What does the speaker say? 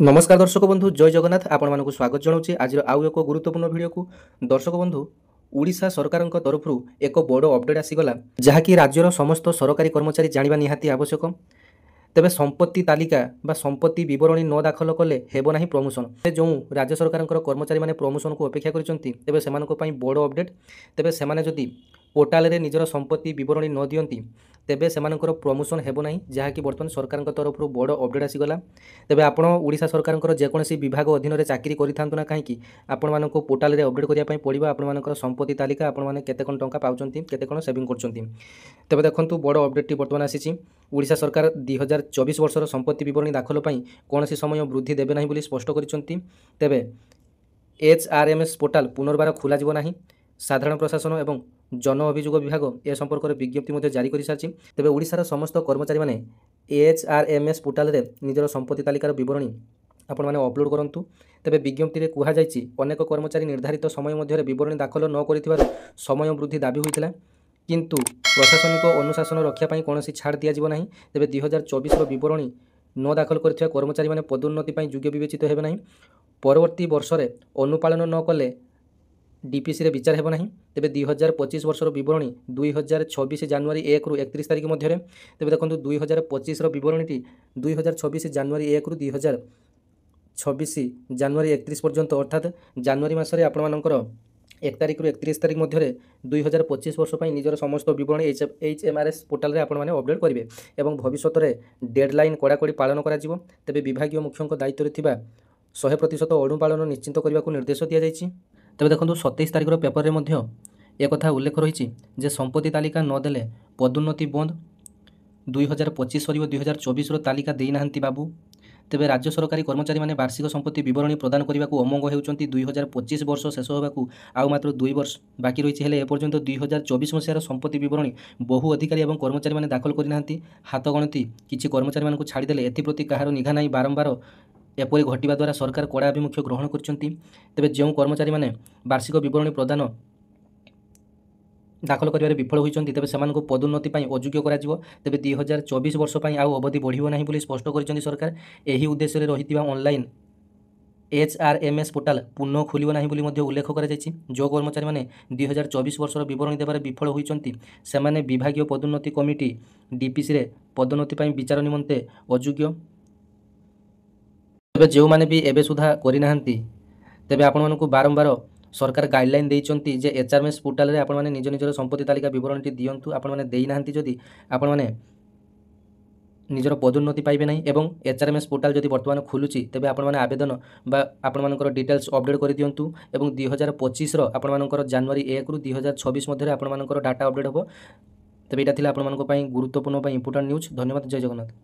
नमस्कार दर्शक बंधु जय जगन्नाथ आपण मानक स्वागत जनाऊँ आज आउ एक गुरुत्वपूर्ण भिडियो को दर्शक बंधु ओडिशा सरकार तरफ एक बड़ अपडेट आसीगला जहाँकि राज्यर समस्त सरकारी कर्मचारी जाना निहाती आवश्यक। तेबे संपत्ति तालिका बा संपत्ति बरणी न दाखल कले हेब नाही प्रमोशन। जो राज्य सरकार कर्मचारी माने प्रमोशन को अपेक्षा करछंती तेबे सेमानको पई बड़ अपडेट। तेबे सेमाने जदि पोर्टाल रे निजर संपत्ति बरणी न दियंती तेबे सेमानकर प्रमोशन हेब नाही, जहाँकि बर्तमान सरकार तरफ बड़ अपडेट आसीगला। तेबे आपण ओडिशा सरकार जेकोसी विभाग अधीन में चाकरी करिथांतु ना कहीं आपण मानक पोर्टाल रे अपडेट करिया पई पड़िबो आपण मानकर संपत्ति तालिका आपण माने केते कोन टंका पाउचंती केते कोन सेविंग करचंती। तेबे देखंतु बड़ अपडेट टी बर्तमान आसीची। ओडिशा सरकार 2024 वर्षर संपत्ति बरणी दाखल पई कोनोसी समय वृद्धि देबे नाही बोली स्पष्ट करिसंती। तेबे HRMS पोर्टाल पुनर्बार खोला जिवो नाही। साधारण प्रशासन एवं जन अभियोग विभाग ए संपर्क में विज्ञप्ति जारी कर सारी। तेबे ओडिशार समस्त कर्मचारी माने HRMS पोर्टाल रे निजर संपत्ति तालिकार बरणी आपण माने अपलोड करंतु। तेबे विज्ञप्ति रे कुहा जायछि अनेक कर्मचारी निर्धारित समय मध्य बरणी दाखल न करिथिबार समय वृद्धि दाबी होइतिला, किंतु प्रशासनिक अनुशासन रक्षा पई कोनोसी छाड़ दिया जिवो नाही। तेबे 2024 रो बरणी न दाखल करथिबा कर्मचारी माने पदोन्नति पई योग्य विवेचित हेबे नाही। परवर्ती वर्ष रे अनुपालन न कले डीपीसी रे विचार हेब नाही। तेबे 2025 वर्षर बरणी 2026 जनवरी 1 रु 31 तारिख मध्य। तेबे देखंतु 2025 रो बरणीटी 2026 जनवरी 1 रु 2026 जनवरी 31 पर्यंत अर्थात जनवरी मासरे आपण मानकर 1 तारिख रु 31 तारिख मध्य 2025 वर्ष पई निजर समस्त बरणी HMRS पोर्टाल रे आपण माने अपडेट करिवे एवं भविष्यत रे डेडलाइन कड़ाकड़ी पालन करा जिवो। तेबे विभागीय मुख्यक दायित्व रे थिबा 100% अनुपालन निश्चित करने को निर्देश दि जाइए। तेज देखो 27 तारिख पेपर में एक कथा उल्लेख रही जे संपत्ति तालिका नदेले पदोन्नति बंद। 2025 सर 2024 तालिका देना बाबू। तेबे राज्य सरकारी कर्मचारी माने वार्षिक संपत्ति बरणी प्रदान करने को अमंग होती 2025 वर्ष शेष होगा आउ मात्र 2 वर्ष बाकी रही है। एपर्यंत 2024 मसीहार संपत्ति बरणी बहु अधिकारी और कर्मचारी माने दाखल करना हाथ गणती किसी कर्मचारी मानक छाड़देले एप्रति कहार निघा ना बारंबार एपरी घटवा द्वारा सरकार कड़ा आभिमुख्य ग्रहण करछंती। तेबे जो कर्मचारी माने वार्षिक बरणी प्रदान दाखल करिवारे विफल होइछंती तेबे सेमानकु पदोन्नति पई अयोग्य करा जिवो। तेबे 2024 वर्ष पई आउ अवधि बढ़िबो नाही बोली स्पष्ट करछंती सरकार। एही उद्देश्य रे रहितिबा ऑनलाइन HRMS पोर्टाल पुनः खोलिबो नाही बोली मध्ये उल्लेख करा जायछि। जो कर्मचारी माने 2024 वर्षर बरणी देबारे विफल होइछंती सेमाने विभागीय पदोन्नति कमिटी डीपीसी रे पदोन्नति पई विचार निमंते अयोग्य। तेबे जो माने भी एबे सुधा करि नाहंती तेबे आपण मानकु बारंबार सरकार गाइडलाइन देइचंती जे HRMS पोर्टाल रे आपण माने निज निजर संपत्ति तालिका विवरणटी दियंतु। आपण माने देइ नाहंती जदि आपण माने निजर पदोन्नति पाइबे नाही एवं HRMS पोर्टाल जदि वर्तमान खुलुची तेबे आपण माने आवेदन बा आपण मानकर डिटेल्स अपडेट करि दियंतु एवं 2025 रो आपण मानकर जनवरी 1 रु 2026 मध्ये आपण मानकर डाटा अपडेट होबो। तेबे एटा थिला आपण मानक पई गुरुत्वपूर्ण पई इंपोर्टेंट न्यूज। धन्यवाद। जय जगन्नाथ।